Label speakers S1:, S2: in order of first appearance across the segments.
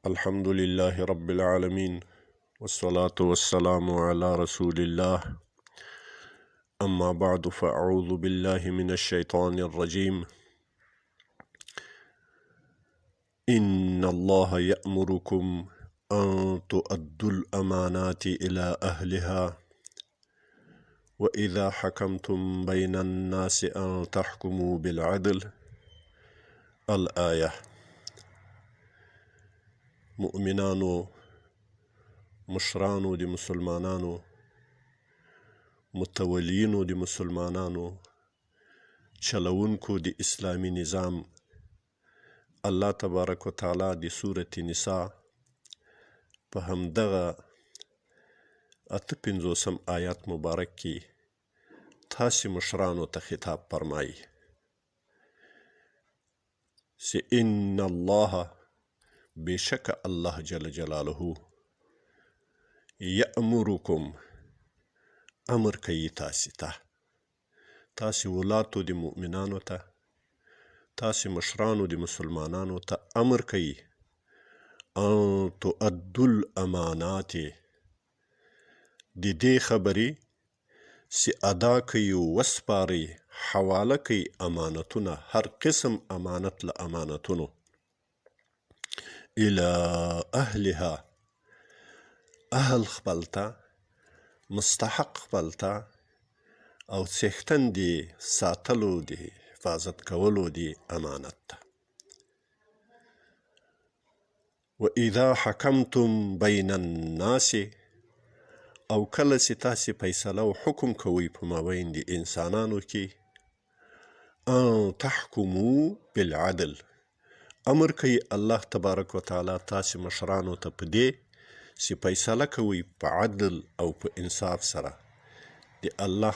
S1: الحمد لله رب العالمين والصلاة والسلام على رسول الله. أما بعد فأعوذ بالله من الشيطان الرجيم. إن الله يأمركم أن تؤدوا الأمانات إلى أهلها وإذا حكمتم بين الناس أن تحكموا بالعدل. الآية. مؤمنانو، مشرانو د مسلمانانو، متولینو د مسلمانانو، چلونکو د اسلامی نظام، الله تبارک و تعالی د سورة نساء په همدغه 58 آیات مبارک کې تاسې مشرانو ته خطاب فرمایي چې ان الله بشک الله جل جلاله یأمرکم امر کوي تاسې ته، تاسې ولاتو د مؤمنانو ته، تاسې مشرانو د مسلمانانو ته امر کوي ان تؤدوا الامانات، د دې خبرې چې ادا کوي وسپاري حواله کوي امانتونه، هر قسم امانت له امانتونو، الى اهلها، اهل خپلته، مستحق خپلته، او څښتن دی ساتلو دی حفاظت کولو دی امانت ته. واذا حکمتم بین الناس، او کله چې تاسې فیصله او حکم کوئ په مابین د انسانانو کې، ان تحکمو بالعدل، امر کوي الله تبارک و تعالی تاسې مشرانو ته په دې چې فیصله کوئ په عدل او په انصاف سره، د الله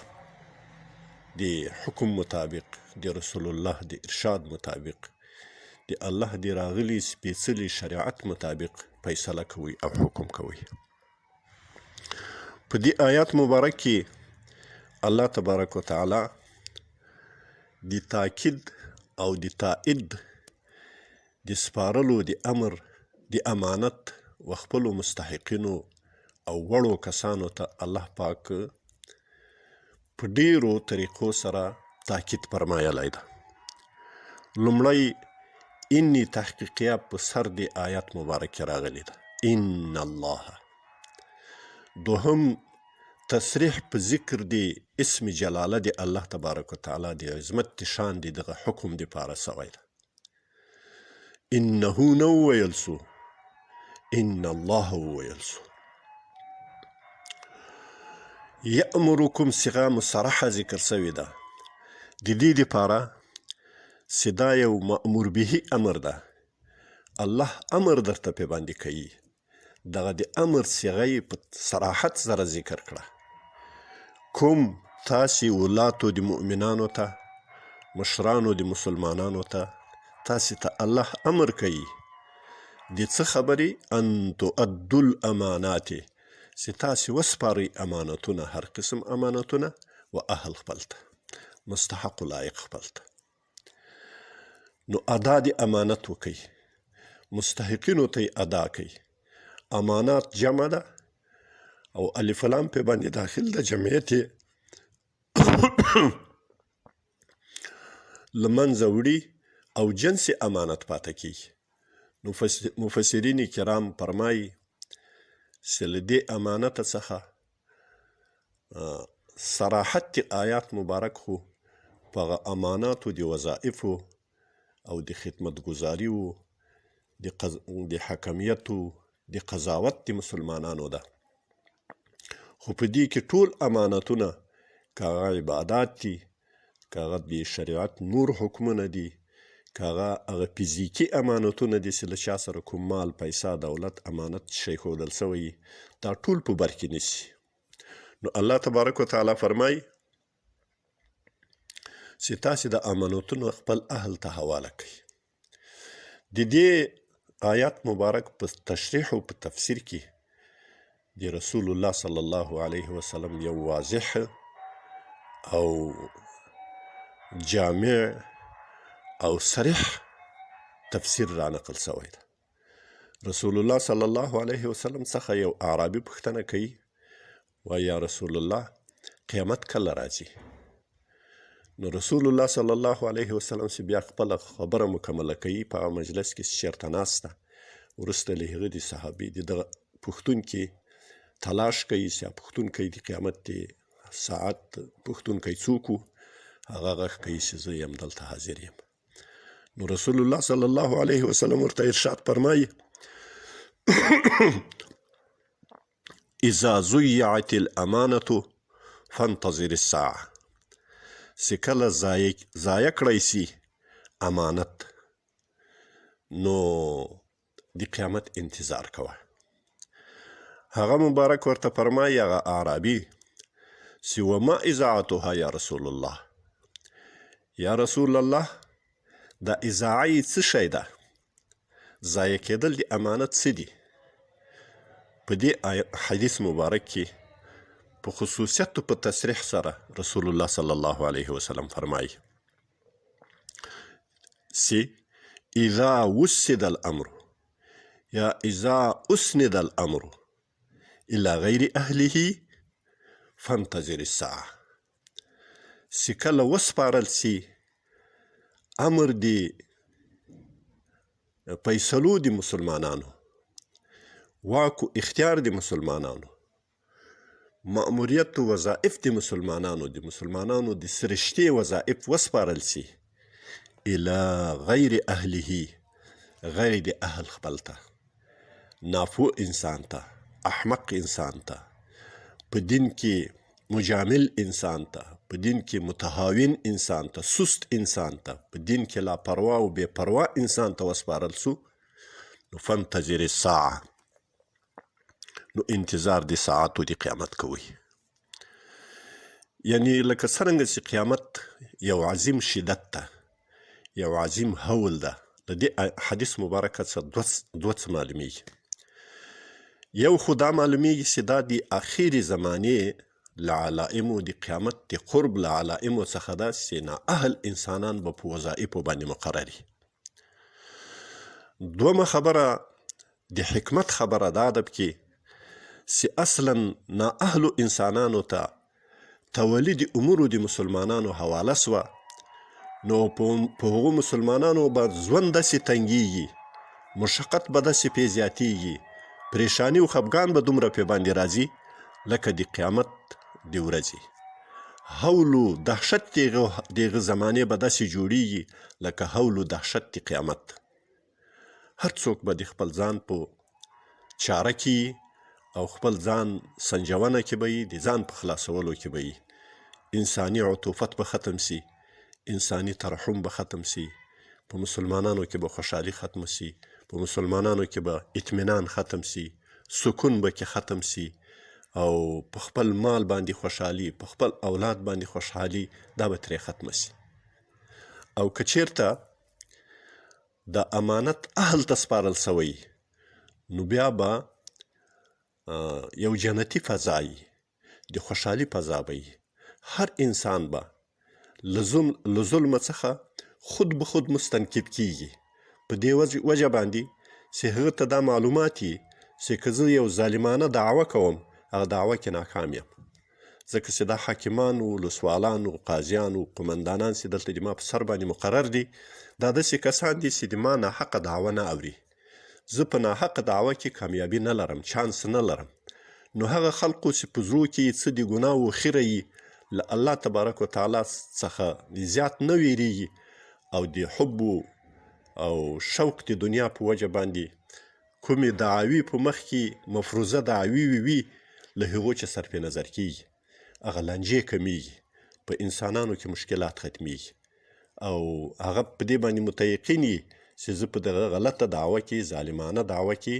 S1: د حکم مطابق، د رسول الله د ارشاد مطابق، د الله د راغلي سپیڅلي شریعت مطابق فیصله کوئ او حکم کوئ. په دې آیات مبارک کې الله تبارک و تعالی د تاکید او د تائید د سپارلو د امر د امانت و خپلو مستحقینو او وړو کسانو ته الله پاک په ډیرو طریقو سره تاکید فرمایلی ده. لومړی انی تحقیقیه په سر د آیات مبارک راغلی ده، ان الله. دوهم تصریح په ذکر د اسم جلاله د الله تبارک و تعالی د عظمت د شان د دغه حکم د پاره سوی ده. انه نو ویل سو، ان الله ویل سو. یأمرکم صیغه مصرحه ذکر سوی ده، د دې دپاره چې دا یو مأمور به امر ده، الله امر درته پې باندې کوي، دغه د امر صیغه یې په صراحت سره ذکر کړه. کوم تاسې ولاتو د مؤمنانو ته، مشرانو د مسلمانانو ته، تاسې ته الله امر کوي د څه خبرې؟ ان تؤدوا الامانات، چې تاسې وسپارئ امانتونه، هر قسم امانتونه، و اهل خپلته، مستحق و لایق خپلته. نو ادا د امانت وکئ، مستحقینو ته ادا کوي. امانات جمع ده او الف لام په باندې داخل ده، جمعیت لمنځه وړي او جنس امانت پاته کیږي. نو مفسرین کرام فرمایي چې له دې امانت څخه صراحت د آیات مبارک خو په اماناتو د وظایفو او د خدمتګزاریو د حکمیتو د قضاوت د مسلمانانو ده. خو په دې کې ټول امانتونه، که هغه عبادات دي، که هغه د شریعت نور حکمونه دي، که هغه فزیکي امانتونه دي چې له چا سره کوم مال، پیسه، دولت امانت شی ښودل سوی، دا ټول په بر کې نیسي. نو الله تبارک و تعالی فرمایي چې تاسې د امانتونو خپل اهل ته حواله کړئ. د دې آیات مبارک په تشریح او په تفسیر کې د رسول الله صلی الله علیه وسلم یو واضح او جامع او صریح تفسیر را نقل سوی ده. رسول الله صلی الله علیه وسلم څخه یو اعرابي پوښتنه کوي، وایي یا رسول الله قیامت کله راځي؟ نو رسول الله صلی الله علیه وسلم چې بیا خپله خبره مکمله کوي په هغه مجلس کې چې چېرته ناسته، وروسته له هغه د صحابي د دغه پوښتونکي تلاش کوي چې پوښتونکی د قیامت د ساعت پوښتونکی څوک و، هغه غږ کوي چې زه یم دلته حاضر یم. نو رسول الله صلی الله علیه وسلم ورته ارشاد فرمایي اذا ضیعت الامانة فانتظر الساعه، چې کله ضایع کړی سي امانت نو د قیامت انتظار کوه. هغه مبارک ورته فرمایي هغه اعرابي چې وما اذاعتها یا رسول الله، یا رسول الله دا اذاعه یې څه شی ده؟ ضایع کېدل د امانت څه دي؟ په دې حدیث مبارک کې په خصوصیت په تصریح سره رسول الله صلی الله علیه وسلم فرمایي چې اذا وسد الامر یا اذا اسند الامر الى غیر اهله فانتظر الساعه، چې کله وسپارل سي امر د فیصلو د مسلمانانو، واک و اختیار د مسلمانانو، مأموریت و وظائف د مسلمانانو د سرشتې وظائف وسپارل سي الى غیر اهله، غیر د اهل خپل ته، نافو انسان ته، احمق انسان ته، په دین کې مجامل انسان ته، په دین کې متهاون انسان ته، سست انسان ته، په دین کې لاپروا او بې پروا انسان ته وسپارل سو، نو فانتظر الساعه، نو انتظار د ساعتو د قیامت کوي. یعنی لکه څرنګه چې قیامت یو عظیم شدت ده، یو عظیم هول ده، د دې حدیث مبارکه څخه دوه څه معلومیږي. یو خو دا معلومیږي چې دا د اخرې زمانې له علائمو، د قیامت د قرب له علائمو څخه ده چې نااهل انسانان به په وظایفو باندې مقرري. دومه خبره د حکمت خبره دا ده کې چې اصلا نااهلو انسانانو ته تولی د امورو د مسلمانانو حواله سوه، نو په هغو مسلمانانو به ژوند داسې تنګیږي، مشقت به داسې پې زیاتیږي، پریشانی او خفګان به دومره پې باندې راځي لکه د قیامت د ورځې. هول و دهشت د هغه زمانې به داسې جوړیږي لکه هول و دهشت د قیامت. هر څوک به د خپل ځان په چاره کې او خپل ځان سنجونه کې به یې، د ځان په خلاصولو کې به یې. انساني عطوفت به ختم سي، انساني ترحم به ختم سي، په مسلمانانو کې به خوشحالي ختم سي، په مسلمانانو کې به اطمینان ختم سي، سکون به کې ختم سي، او په خپل مال باندې خوشحالي، په خپل اولاد باندې خوشحالي، دا به ترې ختم سي. او که چېرته د امانت اهل ته سپارل سوی، نو بیا به یو جنتي فضا وي، د خوشحالي فضا به وي. هر انسان به له ظلمه څخه خود به خود مستنکف کیږي، په دې وجه باندې چې هغه ته دا معلومات وي چې که زه یو ظالمانه دعوه کوم، هغه دعوه کې ناکام یم، ځکه چې دا حاکمانو، ولسوالانو، قاضیانو، قمندانان چې دلته د ما په سر باندې مقرر دي، دا داسې کسان دي چې د ما ناحقه دعوه نه اوري. زه په ناحقه دعوه کې کامیابي نه لرم، چانس نه لرم. نو هغه خلقو چې په زړو کې څه د ګناه و خیره یي، له الله تبارک وتعالی څخه زیات نه ویریږي، او د حب او شوق د دنیا په وجه باندې کومې دعاوي په مخ کې مفروضه دعاوي وي، له هغو چې صرف نظر کیږي، هغه لانجې کمیږي، په انسانانو کې مشکلات ختمیږي، او هغه په دې باندې متیقن وي چې زه په دغه غلطه دعوه کې، ظالمانه دعوه کې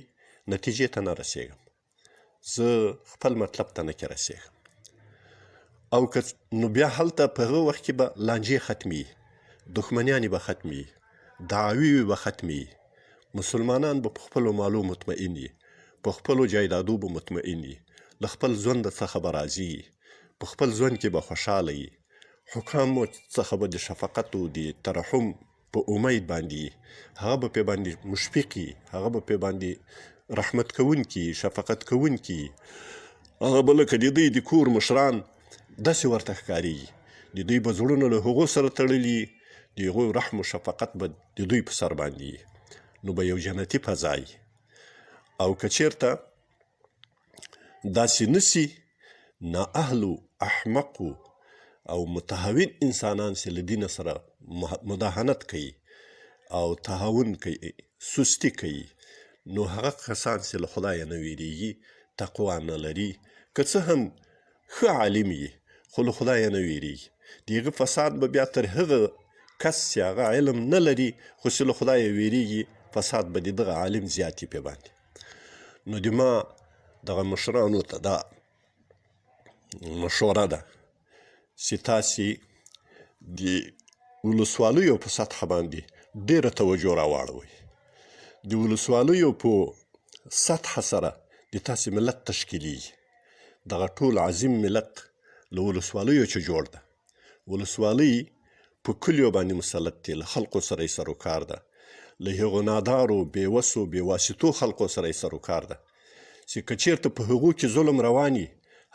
S1: نتیجې ته نه رسېږم، زه خپل مطلب ته نه کې رسېږم. او که نو بیا هلته په هغه وخت کې به لانجې ختمي، دښمنیانې به ختمي، دعاوي به ختمي، مسلمانان به په خپلو مالو مطمئن وي، په خپلو جایدادو به مطمئن وي، له خپل ژوند څخه به راضي وي، په خپل ژوند کې به خوشحاله وي، حکامو څخه به د شفقت او د ترحم په امید باندې هغه به پې باندې مشفق وي، هغه به پې باندې رحمت کوونکي، شفقت کوونکي، هغه به لکه د دوی د کور مشران داسې ورته ښکارېږي، د دوی به زړونه له هغو سره تړلي، د هغوی رحم و شفقت به د دوی په سر باندې نو به یو جنتي فضا وي. او که چېرته داسې نسي، نااهلو احمقو او متهاون انسانان چې له دینه سره مداهنت کوي او تهاون کوي، سستی کوي، نو هغه کسان چې له خدایه نه ویریږي، تقوا نه لري، که څه هم ښه عالم وي خو له خدایه نه ویریږي، د هغه فساد به بیا تر هغه کس چې هغه علم نه لري خو چې له خدایه ویریږي، فساد به د دغه عالم زیات وي پې باندې. نو د ما دغه مشرانو ته دا مشوره ده چې تاسې د ولسوالیو په سطحه باندې ډېره توجه راواړوئ. د ولسوالیو په سطحه سره د تاسې ملت تشکیلیږي. دغه ټول عظیم ملت له ولسوالیو چې جوړ ده. ولسوالۍ په کلیو باندې مسلط دی، له خلقو سره یې سروکار ده، له هغو نادارو، بېوسو، بېواسطو خلقو سره یې سروکار ده چې که چېرته په هغو کې ظلم روان وي،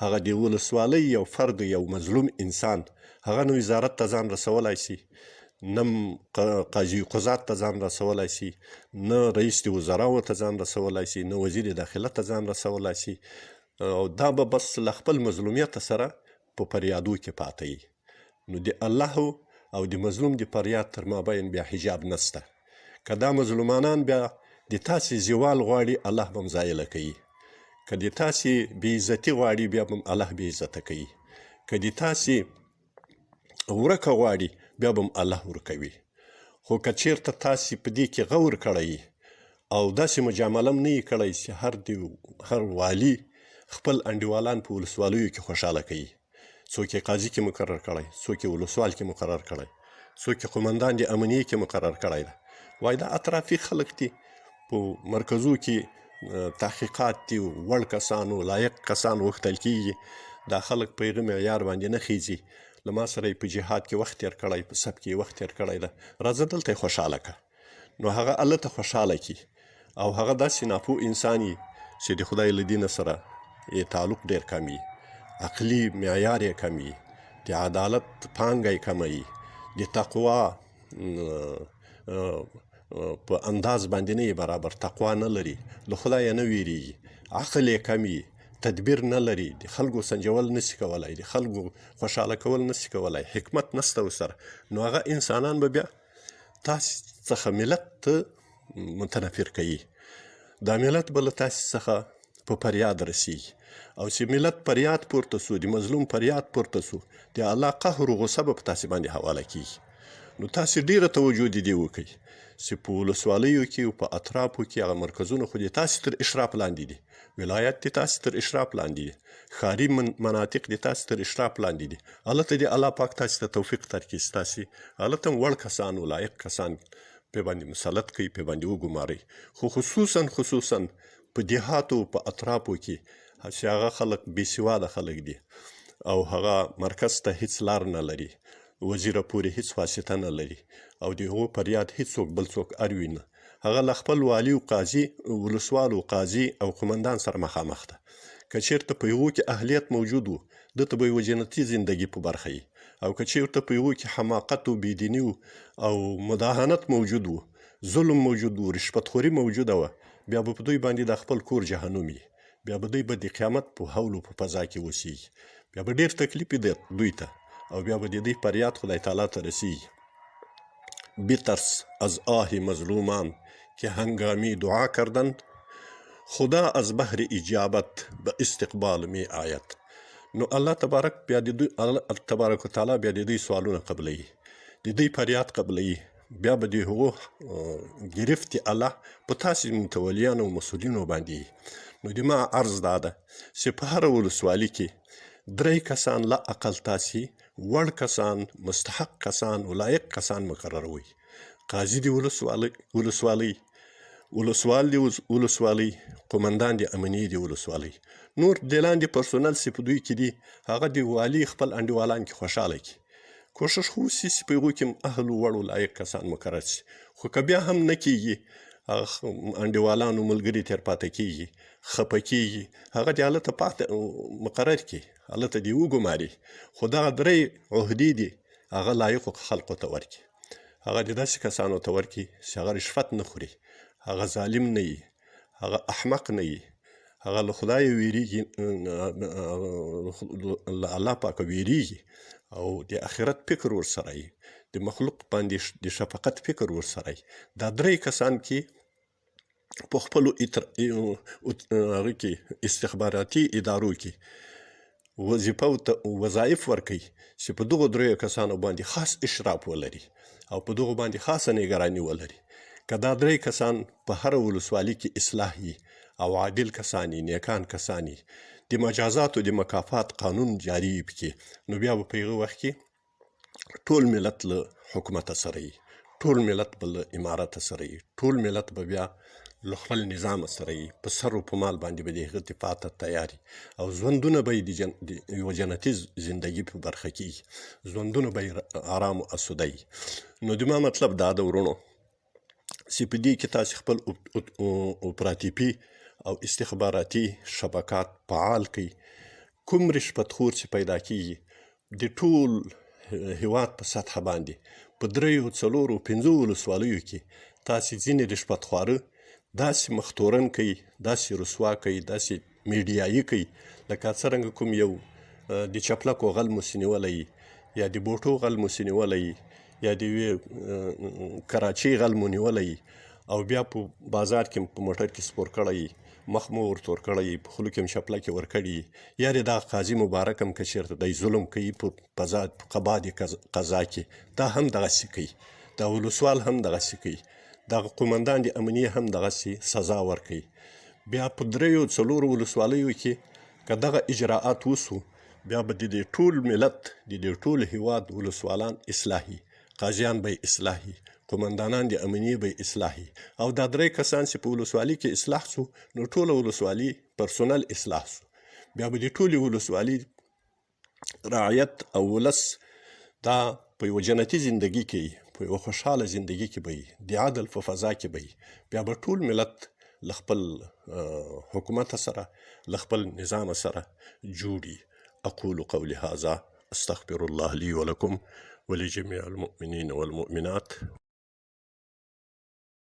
S1: هغه د ولسوالۍ یو فرد، یو مظلوم انسان، هغه نه وزارت ته ځان رسولی سي، نه قاضي قضات ته ځان رسولی سي، نه رئیس د وزراو ته ځان رسولی سي، نه وزیر داخله ته ځان رسولی سي، او دا به بس له خپل مظلومیت سره په فریادو کې پاته وي. نو د الله او د مظلوم د فریاد تر مابین بیا حجاب نسته. که دا مظلومانان بیا د تاسې زوال غواړي، الله به هم زایله کوي. که د تاسې بې عزتي غواړي، بیا به هم الله بې عزته کوي. که د تاسې ورکه غواړي، بیا به هم الله ورکوي. خو که چېرته تاسې په دې کې غور کړی او داسې مجامله هم نه یې کړی چې هر والي خپل انډیوالان په ولسوالیو کې خوشحاله کوي، څوک یې قاضي کې مقرر کړی، څوک یې ولسوال کې مقرر کړی، څوک یې قمندان د امنیې کې مقرر کړی ده. وایي دا اطرافي خلک دي، په مرکزو کې تحقیقات دي، وړ کسان و لایق کسان غوښتل کېږي. دا خلک په هغه معیار باندې نه خیځي. له ما سره یې په جهاد کې وخت تېر کړی، په سب کې یې وخت تېر کړی ده، راځه دلته یې خوشحاله کړه. نو هغه هلته خوشحاله کړي او هغه داسې ناپوه انسان وي چې د خدای له دینه سره یې تعلق ډېر کم وي، عقلي معیار یې کم وي، د عدالت پانګه یې کمه وي، د تقوا په انداز باندې نه یې برابر، تقوا نه لري، له خدایه نه ویریږي، عقل یې کم وي، تدبیر نه لري، د خلکو سنجول نسي کولی، د خلکو خوشحاله کول نسي کولی، حکمت نسته ورسره. نو هغه انسانان به بیا تاسې څخه ملت ته متنفر کوي. دا ملت به له تاسې څخه په فریاد رسیږي، او چې ملت فریاد پورته سو، د مظلوم فریاد پورته سو، د الله قهر و غصه به په تاسې باندې حواله کیږي. نو تاسې ډېره توجه د دې وکئ چې په ولسوالیو کې او په اطرافو کې هغه مرکزونه خو د تاسې تر اشراف لاندې دي، ولایت د تاسې تر اشراف لاندې دي، ښاري مناطق د تاسې تر اشراف لاندې دي. هلته د الله پاک تاسې ته توفیق درکړي چې تاسې هلته هم وړ کسان و لایق کسان پې باندې مسلط کوي، پې باندې وګمارئ. خو خصوصا په دیهاتو په اطرافو کې چې هغه خلک بې سواده خلک دي او هغه مرکز ته هیڅ لار نه لري، وزیره پورې هیڅ واسطه نه لري، او د هغو فریاد هیڅوک بل څوک اروي نه. هغه له خپل والي و قاضي، ولسوال و قاضي او قمندان سره مخامخ ده. که چېرته په هغو کې اهلیت موجود و، ده ته به یوه جنتي زندګي په برخه وي. او که چېرته په هغو کې حماقت و بېدیني او مداهنت موجود و، ظلم موجود و، رشوتخوري موجوده وه، بیا به په دوی باندې د خپل کور جهنم وي. بیا به دوی به د قیامت په حولو په فضا کې اوسیږي. بیا به ډېر تکلیف وي دوی ته، او بیا به د دوی فریاد خدای تعالی ته رسیږي. بی‌ترس از آه مظلومان که هنگامی دعا کردند، خدا از بحر اجابت به استقبال می آید. نو الله تبارک و تعالی بیا د دوی سوالونه قبلوي، د دوی فریاد قبلوي. بیا به د هغو گرفت الله په تاسې متولیانو او مسؤلینو باندې. نو د ما عرض دا ده چې په هره ولسوالي کې 3 کسان لا اقل تاسې وړ کسان، مستحق کسان و لایق کسان مقرروئ. قاضي د ولسوالۍ، ولسوال د ولسوالۍ، قمندان د امنیې د ولسوالۍ، نور د لاندې پرسونل چې په دوی کې دي، هغه د والي خپل انډیوالان کې خوشحاله کړي. کوشش خو وسي چې په هغو کې هم اهل وړو لایق کسان مقرر شي. خو که بیا هم نه کېږي، انډیوالانو ملګري تېر پاته کېږي، خفه کېږي، هغه دې هلته مقرر کړي، هلته دې وګماري. خو دغه درې عهدې دي هغه لایقو خلقو ته ورکړي. هغه دې داسې کسانو ته ورکړي چې هغه رشوت نه خوري، هغه ظالم نه وي، هغه احمق نه وي، هغه له خدایه ویریږي، له الله پاکه ویریږي او د آخرت فکر ورسره وي، د مخلوق باندې د شفقت فکر ورسره وي. دا درې کسان کې په خپلو هغه کې استخباراتي ادارو کې وظیفه او وظایف ورکوي چې په دغو دریو کسانو باندې خاص اشراف ولري او په دغو باندې خاصه نګراني ولري. که دا درې کسان په هره ولسوالي کې اصلاح وي او عادل کسان وي، نیکان کسان وي، د مجازاتو د مکافات قانون جاري وي پکې، نو بیا به په هغه وخت کې ټول ملت له حکومته سره وي، ټول ملت به له امارته سره وي، ټول ملت به بیا له خپل نظام سره وي، په سر و په مال باندې به د هغه دفاع ته تیار وي او ژوندونه به یې د یوه جنتي زندګي په برخه کېږي، ژوندونه به یې ارام و اسوده وي. نو زما مطلب دا ده ورونو چې په دې کې تاسې خپل اپراتیفي او استخباراتي شبکات فعال کړئ. کوم رشوتخور چې پیدا کېږي د ټول هېواد په سطحه باندې په 3 4 5 ولسوالیو کې تاسې ځینې رشوتخواره داسې مختورن کوي، داسې رسوا کوي، داسې میډیایي کوي لکه څرنګه کوم یو د چپلکو غل مو سینولی یا د بوټو غل مو سینولی یا د یوې کراچۍ غل مو نیولی او بیا په بازار کې په موټر کې سپور کړی، مخ مو ورتور کړی، په خولو کې هم شپلکې ورکړي، یا د دغه قاضي مبارک هم که چېرته دی ظلم کوي په قضا د قضا کې، دا هم دغسې کوي، دا ولسوال هم دغسې کوي، دغه قومندان د امنیه هم دغسې سزا ورکوي. بیا په 3 4 ولسوالیو کې که دغه اجراعات وسو، بیا به د دې ټول ملت د دې ټول هېواد ولسوالان اصلاحي، قاضیان به یې اصلاحي، قومندانان د امنیې به یې اصلاحي، او دا 3 کسان چې په ولسوالي کې اصلاح سو نو ټوله ولسوالي پرسونل اصلاح سو. بیا به د ټولې ولسوالي رعایت او ولس دا په یوه جنتي زندګي کې په یوه خوشحاله زندګي کې به وي، د عدل په فضا کې به وي. بیا به ټول ملت له خپل حکومت سره، له خپل نظام سره جوړي. أقول قولي هذا، أستغفر الله لي ولكم ولجميع المؤمنين والمؤمنات.